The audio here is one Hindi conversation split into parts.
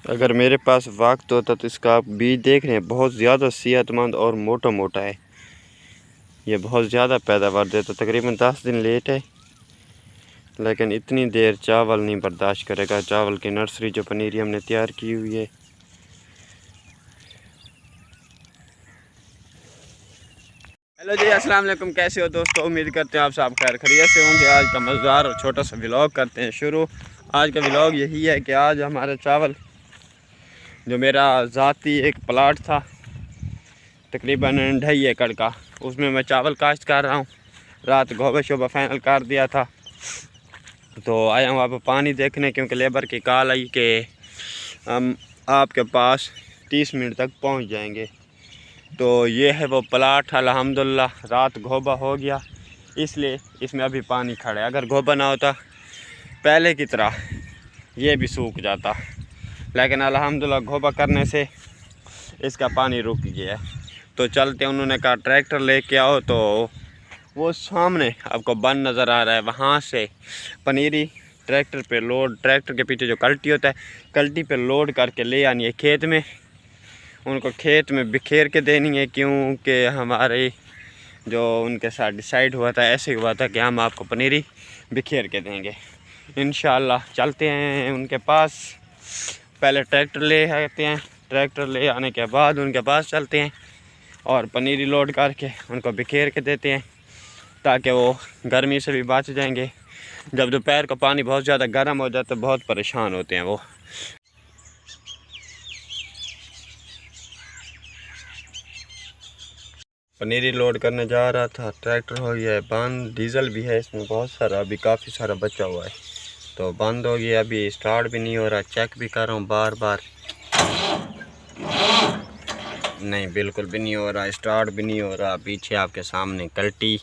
अगर मेरे पास वक्त होता तो इसका आप बीज देख रहे हैं, बहुत ज़्यादा सेहतमंद और मोटा मोटा है। ये बहुत ज़्यादा पैदावार देता, तकरीबन 10 दिन लेट है, लेकिन इतनी देर चावल नहीं बर्दाश्त करेगा। चावल की नर्सरी जो पनीरी हमने तैयार की हुई है। हेलो जी, अस्सलाम वालेकुम। कैसे हो दोस्तों? उम्मीद करते हैं आप सब खैर खैरियत से होंगे। आज का मज़ेदार और छोटा सा व्लॉग करते हैं शुरू। आज का व्लॉग यही है कि आज हमारे चावल, जो मेरा ज़ाती एक प्लाट था तकरीबन 2.5 एकड़ का, उसमें मैं चावल काश्त कर रहा हूँ। रात गोबा शोबा फाइनल कर दिया था, तो आया हूँ अब पानी देखने, क्योंकि लेबर की कॉल आई कि हम आपके पास 30 मिनट तक पहुँच जाएंगे। तो ये है वो प्लाट। अल्हम्दुलिल्लाह रात गोबा हो गया, इसलिए इसमें अभी पानी खड़ा है। अगर गोबा ना होता पहले की तरह ये भी सूख जाता, लेकिन अल्हम्दुलिल्लाह गोबा करने से इसका पानी रुक गया है। तो चलते, उन्होंने कहा ट्रैक्टर लेके आओ, तो वो सामने आपको बंद नज़र आ रहा है, वहाँ से पनीरी ट्रैक्टर पे लोड, ट्रैक्टर के पीछे जो कल्टी होता है, कल्टी पे लोड करके ले आनी है खेत में। उनको खेत में बिखेर के देनी है, क्योंकि हमारे जो उनके साथ डिसाइड हुआ था, ऐसे हुआ था कि हम आपको पनीरी बिखेर के देंगे। इंशाल्लाह चलते हैं उनके पास, पहले ट्रैक्टर ले आते हैं, ट्रैक्टर ले आने के बाद उनके पास चलते हैं और पनीरी लोड करके उनको बिखेर के देते हैं, ताकि वो गर्मी से भी बच जाएंगे। जब दोपहर को पानी बहुत ज़्यादा गर्म हो जाता है तो बहुत परेशान होते हैं वो। पनीरी लोड करने जा रहा था, ट्रैक्टर हो गया है बंद, डीजल भी है इसमें बहुत सारा, अभी काफ़ी सारा बचा हुआ है, तो बंद हो गया। अभी स्टार्ट भी नहीं हो रहा, चेक भी कर रहा हूँ बार बार, नहीं बिल्कुल भी नहीं हो रहा, स्टार्ट भी नहीं हो रहा। पीछे आपके सामने कल्टी,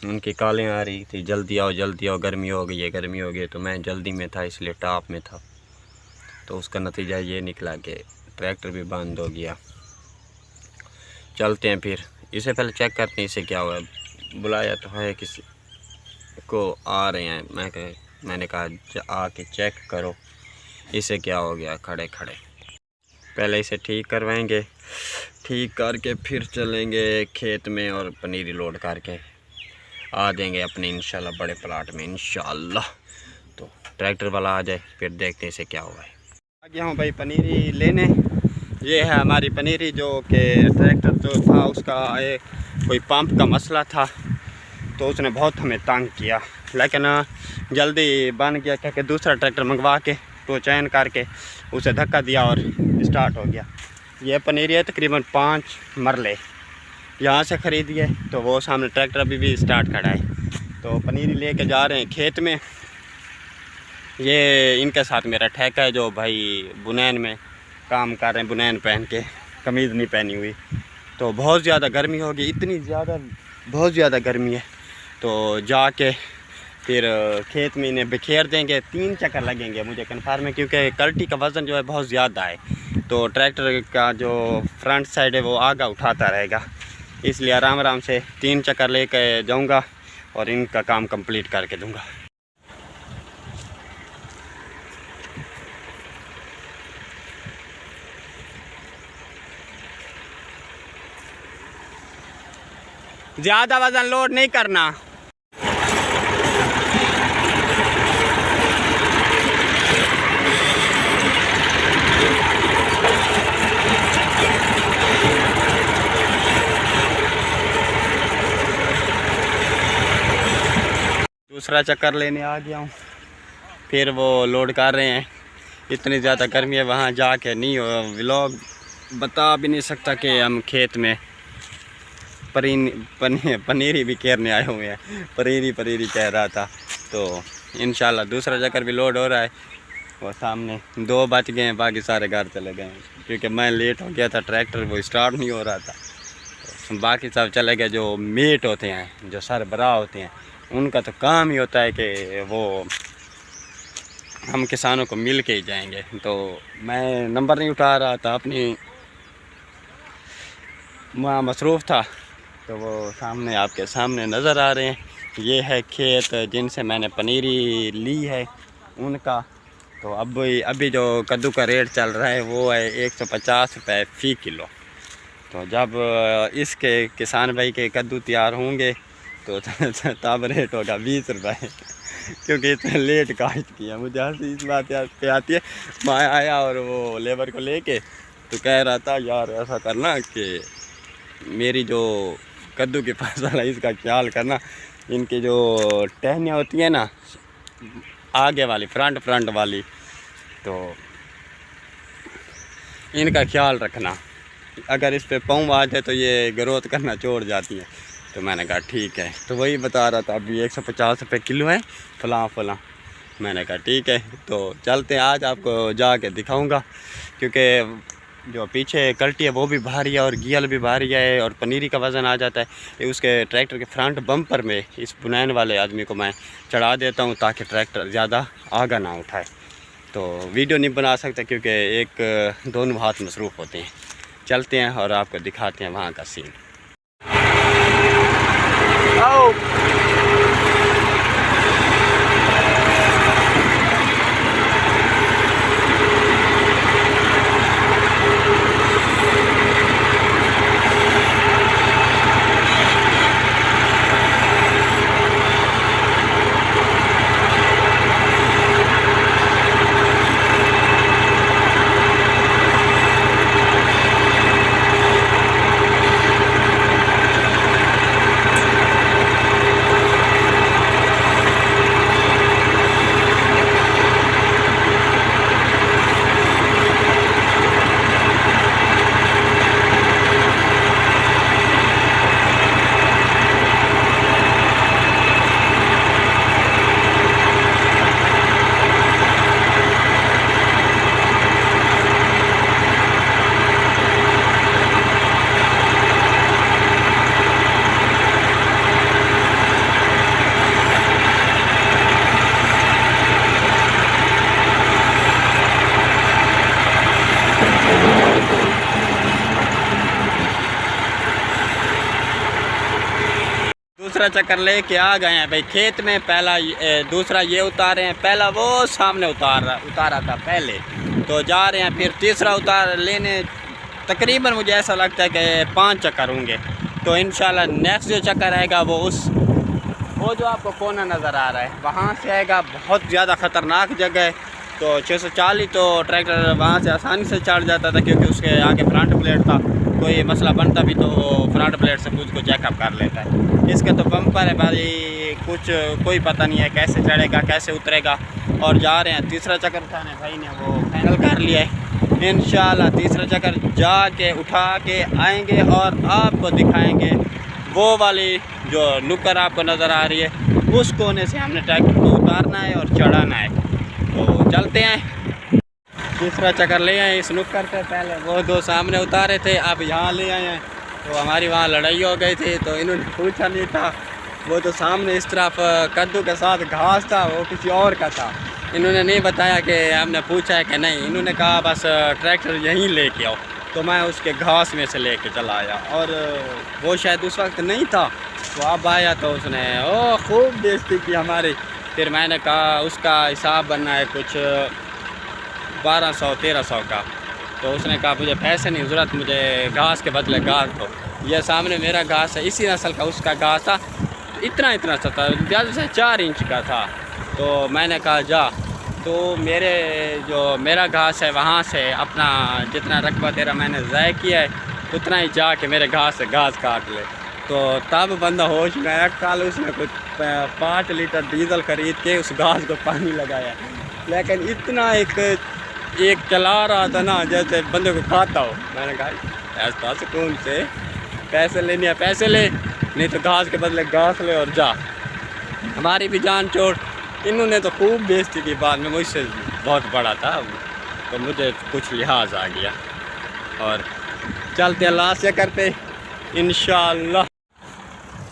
उनकी कॉलें आ रही थी, जल्दी आओ जल्दी आओ, गर्मी हो गई है गर्मी हो गई है। तो मैं जल्दी में था, इसलिए टॉप में था, तो उसका नतीजा ये निकला कि ट्रैक्टर भी बंद हो गया। चलते हैं फिर, इसे पहले चेक करते हैं इसे क्या हुआ है। बुलाया तो है किसी को, आ रहे हैं, मैंने कहा आके चेक करो इसे क्या हो गया। खड़े खड़े पहले इसे ठीक करवाएंगे, ठीक करके फिर चलेंगे खेत में और पनीरी लोड करके आ जाएंगे अपने इंशाल्लाह बड़े प्लाट में इंशाल्लाह। तो ट्रैक्टर वाला आ जाए, फिर देखते हैं इसे क्या हुआ है। आ गया हूँ भाई पनीरी लेने। ये है हमारी पनीरी, जो कि ट्रैक्टर जो था उसका कोई पंप का मसला था, तो उसने बहुत हमें तंग किया, लेकिन जल्दी बन गया, क्योंकि दूसरा ट्रैक्टर मंगवा के तो चैन करके उसे धक्का दिया और स्टार्ट हो गया। ये पनीरी है तकरीबन 5 मरले, यहाँ से ख़रीदी है, तो वो सामने ट्रैक्टर अभी भी स्टार्ट खड़ा है। तो पनीरी लेके जा रहे हैं खेत में। ये इनके साथ मेरा ठेका है, जो भाई बुनैन में काम कर रहे हैं, बुनैन पहन के, कमीज़ नहीं पहनी हुई। तो बहुत ज़्यादा गर्मी होगी, इतनी ज़्यादा बहुत ज़्यादा गर्मी है। तो जाके फिर खेत में इन्हें बिखेर देंगे। 3 चक्कर लगेंगे मुझे कन्फर्म है, क्योंकि कल्टी का वज़न जो है बहुत ज़्यादा है, तो ट्रैक्टर का जो फ्रंट साइड है वो आगा उठाता रहेगा, इसलिए आराम आराम से 3 चक्कर लेके जाऊंगा और इनका काम कंप्लीट करके दूंगा। ज़्यादा वज़न लोड नहीं करना। दूसरा चक्कर लेने आ गया हूँ, फिर वो लोड कर रहे हैं। इतनी ज़्यादा गर्मी है, वहाँ जाके नहीं हो, व्लॉग बता भी नहीं सकता कि हम खेत में पनीरी भी केरने आए हुए हैं। पनीरी कह रहा था। तो इंशाल्लाह दूसरा चक्कर भी लोड हो रहा है। वो सामने 2 बच गए हैं, बाकी सारे घर चले गए हैं, क्योंकि मैं लेट हो गया था, ट्रैक्टर वो स्टार्ट नहीं हो रहा था। तो बाकी सब चले गए। जो मेट होते हैं, जो सरबराह होते हैं, उनका तो काम ही होता है कि वो हम किसानों को मिल के ही जाएंगे। तो मैं नंबर नहीं उठा रहा था, अपनी वहाँ मसरूफ़ था, तो वो सामने आपके सामने नज़र आ रहे हैं। ये है खेत जिनसे मैंने पनीरी ली है, उनका तो अब अभी जो कद्दू का रेट चल रहा है वो है 150 रुपये फ़ी किलो। तो जब इसके किसान भाई के कद्दू तैयार होंगे तो तब रेट होगा 20 रुपये क्योंकि इतना लेट काश्त किया। मुझे हंसी इस बात पे आती है। मैं आया और वो लेबर को लेके तो कह रहा था यार ऐसा करना कि मेरी जो कद्दू की फसल है इसका ख्याल करना, इनकी जो टहनियाँ होती हैं ना आगे वाली फ्रंट वाली, तो इनका ख्याल रखना, अगर इस पे पाँव आ जाए तो ये ग्रोथ करना छोड़ जाती है। तो मैंने कहा ठीक है। तो वही बता रहा था अभी 150 रुपये किलो है फलां। मैंने कहा ठीक है। तो चलते हैं, आज आपको जाके दिखाऊंगा क्योंकि जो पीछे कल्टी है वो भी भारी है और गियल भी भारी है और पनीरी का वज़न आ जाता है। उसके ट्रैक्टर के फ्रंट बम्पर में इस बुनैन वाले आदमी को मैं चढ़ा देता हूँ ताकि ट्रैक्टर ज़्यादा आगा ना उठाए। तो वीडियो नहीं बना सकता क्योंकि एक दोनों हाथ मसरूफ़ होते हैं। चलते हैं और आपको दिखाते हैं वहाँ का सीन। दूसरा चक्कर लेके आ गए हैं भाई खेत में। पहला दूसरा ये उतारे हैं, पहला वो सामने उतारा था पहले, तो जा रहे हैं फिर तीसरा उतार लेने। तकरीबन मुझे ऐसा लगता है कि 5 चक्कर होंगे। तो इंशाल्लाह नेक्स्ट जो चक्कर आएगा वो जो आपको कोना नज़र आ रहा है वहाँ से आएगा। बहुत ज़्यादा ख़तरनाक जगह है। तो 640 तो ट्रैक्टर वहाँ से आसानी से चढ़ जाता था क्योंकि उसके आगे फ्रंट प्लेट था। कोई मसला बनता भी तो फ्रंट प्लेट से खुद को चेकअप कर लेता है। इसका तो बम्पर है भाई, कोई पता नहीं है कैसे चढ़ेगा कैसे उतरेगा। और जा रहे हैं तीसरा चक्कर उठाने, भाई ने वो फाइनल कर लिया है। इंशाल्लाह तीसरा चक्कर जाके उठा के आएंगे और आपको दिखाएंगे वो वाली जो नुक्कर आपको नज़र आ रही है, उस कोने से हमने ट्रैक्टर को उतारना है और चढ़ाना है। तो चलते हैं। तीसरा चक्कर ले आए इस नुक्कर पे। पहले वो दो सामने उतारे थे, अब यहाँ ले आए हैं। तो हमारी वहाँ लड़ाई हो गई थी तो इन्होंने पूछा नहीं था। वो तो सामने इस तरफ कद्दू के साथ घास था, वो किसी और का था। इन्होंने नहीं बताया कि हमने पूछा है कि नहीं। इन्होंने कहा बस ट्रैक्टर यहीं लेके आओ। तो मैं उसके घास में से लेके चला आया और वो शायद उस वक्त नहीं था। तो अब आया तो उसने खूब बेइज्जती की हमारी। फिर मैंने कहा उसका हिसाब बनना है कुछ 1200-1300 का। तो उसने कहा मुझे पैसे नहीं ज़रूरत, मुझे घास के बदले घास दो। ये सामने मेरा घास है, इसी नस्ल का उसका घास था, इतना सा था, ज़्यादा से 4 इंच का था। तो मैंने कहा जा, तो मेरा घास है वहाँ से अपना जितना रकबा तेरा मैंने ज़ाय किया है उतना ही जाके मेरे घास से घास काट ले। तो तब बंदा होश में आया। कल उसने कुछ 5 लीटर डीजल खरीद के उस घास को पानी लगाया, लेकिन इतना एक चला रहा था ना जैसे बंदे को खाता हो। मैंने कहा ऐसा सुकून से पैसे लेने हैं पैसे ले, नहीं तो घास के बदले घास ले और जा, हमारी भी जान छोड़। इन्होंने तो खूब बेइज्जती की, बाद में मुझसे बहुत बड़ा था तो मुझे कुछ लिहाज आ गया। और चलते अल्लाह से करते इंशाअल्लाह।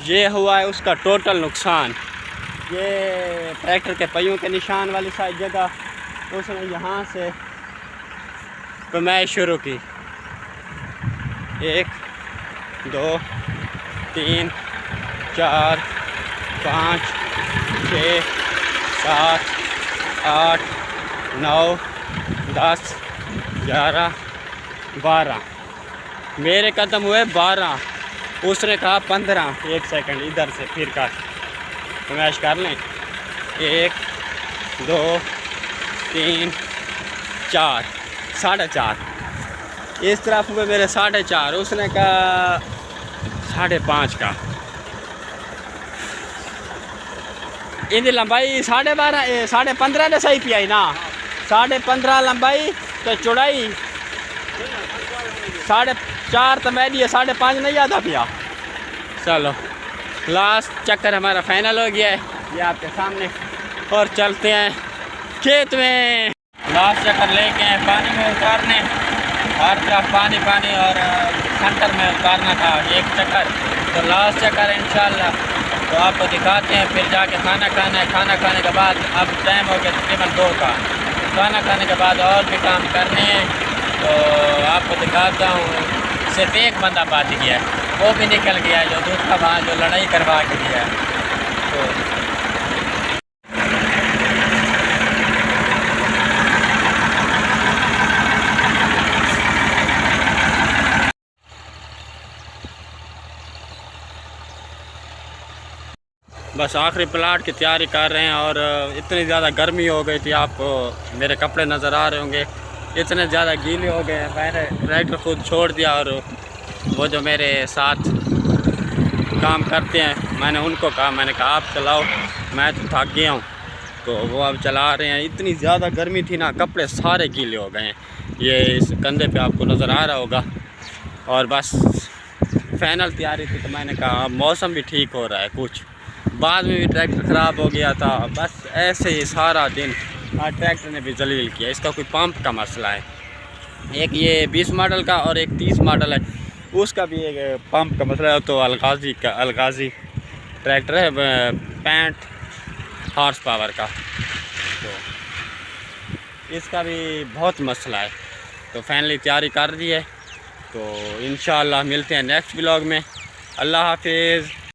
ये हुआ है उसका टोटल नुकसान। ये ट्रैक्टर के पहियों के निशान वाली साइड जगह उसने यहाँ से कमाई शुरू की। 1 2 3 4 5 6 7 8 9, 10, 11, 12। मेरे कदम हुए 12, उसने कहा 15। एक सेकंड इधर से फिर का मैश कर लें। 1, 2, 3, 4, 4.5। इस तरफ हुए मेरे 4.5, उसने कहा 5.5 का। इनकी लंबाई 12.5 15.5 ने सही पियाई ना। 15.5 लंबाई तो चौड़ाई 4.5 तो मैं दिया, 5.5 नहीं ज़्यादा पिया। चलो लास्ट चक्कर हमारा फाइनल हो गया है, ये आपके सामने। और चलते हैं खेत में। लास्ट चक्कर लेके हैं पानी में उतारने, हर तरफ पानी पानी, और सेंटर में उतारना था एक चक्कर। तो लास्ट चक्कर इंशाल्लाह तो आपको दिखाते हैं, फिर जाके खाना खाना है। खाना खाने के बाद अब टाइम हो गया तकरीबन 2 का। खाना खाने के बाद और भी काम करने हैं, तो आपको दिखाता हूँ। सिर्फ एक बंदा बच गया है, वो भी निकल गया है, जो दूसरा वहाँ जो लड़ाई करवा के गया है। तो बस आखिरी प्लाट की तैयारी कर रहे हैं। और इतनी ज़्यादा गर्मी हो गई थी, आपको मेरे कपड़े नज़र आ रहे होंगे, इतने ज़्यादा गीले हो गए। मैंने ट्रैक्टर खुद छोड़ दिया, और वो जो मेरे साथ काम करते हैं मैंने उनको कहा, मैंने कहा आप चलाओ, मैं तो थक गया हूँ। तो वो अब चला रहे हैं। इतनी ज़्यादा गर्मी थी ना, कपड़े सारे गीले हो गए हैं। ये इस कंधे पे आपको नज़र आ रहा होगा। और बस फाइनल तैयारी थी, तो मैंने कहा मौसम भी ठीक हो रहा है कुछ, बाद में भी ट्रैक्टर ख़राब हो गया था। बस ऐसे ही सारा दिन आज ट्रैक्टर ने भी जलील किया। इसका कोई पंप का मसला है, एक ये 20 मॉडल का और एक 30 मॉडल है, उसका भी एक पंप का मसला है। तो अलगाजी ट्रैक्टर है 65 हॉर्स पावर का, तो इसका भी बहुत मसला है। तो फाइनली तैयारी कर दी है, तो इंशाल्लाह मिलते हैं नेक्स्ट व्लॉग में। अल्लाह हाफिज़।